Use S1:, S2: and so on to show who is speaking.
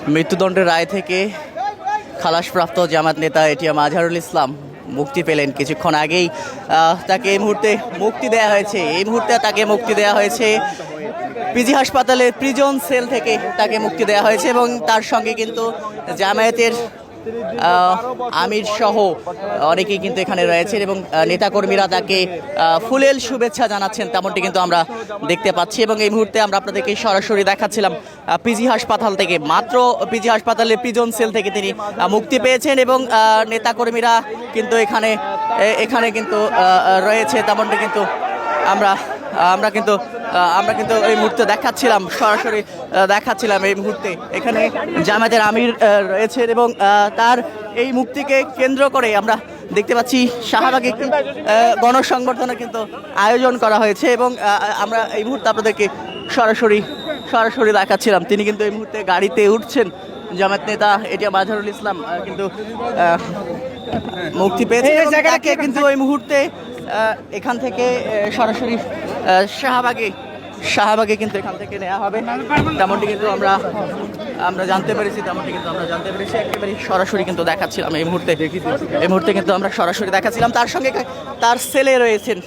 S1: মৃত্যুদণ্ডের রায় থেকে খালাসপ্রাপ্ত জামাত নেতা এটিএম আজহারুল ইসলাম মুক্তি পেলেন কিছুক্ষণ আগেই। তাকে এই মুহূর্তে মুক্তি দেওয়া হয়েছে, এই মুহূর্তে তাকে মুক্তি দেওয়া হয়েছে পিজি হাসপাতালের প্রিজন সেল থেকে তাকে মুক্তি দেওয়া হয়েছে। এবং তার সঙ্গে কিন্তু জামায়াতের আমির সহ অনেকেই কিন্তু এখানে রয়েছেন এবং নেতাকর্মীরা তাকে ফুলেল শুভেচ্ছা জানাচ্ছেন, তেমনটি কিন্তু আমরা দেখতে পাচ্ছি। এবং এই মুহূর্তে আমরা আপনাদেরকে সরাসরি দেখাচ্ছিলাম পিজি হাসপাতাল থেকে, মাত্র পিজি হাসপাতালের প্রিজন সেল থেকে তিনি মুক্তি পেয়েছেন এবং নেতাকর্মীরা কিন্তু এখানে কিন্তু রয়েছে, তেমনটি কিন্তু আমরা কিন্তু এই মুহূর্তে দেখাচ্ছিলাম, সরাসরি দেখাচ্ছিলাম এই মুহূর্তে এখানে জামায়াতের আমির রয়েছেন এবং তার এই মুক্তিকে কেন্দ্র করে আমরা দেখতে পাচ্ছি শাহবাগে একটি গণসংবর্ধনা কিন্তু আয়োজন করা হয়েছে এবং আমরা এই মুহূর্তে আপনাদেরকে সরাসরি দেখাচ্ছিলাম। তিনি কিন্তু এই মুহূর্তে গাড়িতে উঠছেন, জামায়াত নেতা এটিএম আজহারুল ইসলাম কিন্তু মুক্তি পেয়েছে তাকে কিন্তু এই মুহূর্তে এখান থেকে সরাসরি শাহবাগে কিন্তু এখান থেকে নেওয়া হবে, তেমনটি কিন্তু আমরা জানতে পেরেছি একেবারে সরাসরি কিন্তু দেখাচ্ছিলাম এই মুহূর্তে কিন্তু আমরা সরাসরি দেখাচ্ছিলাম। তার সঙ্গে তার ছেলে রয়েছেন।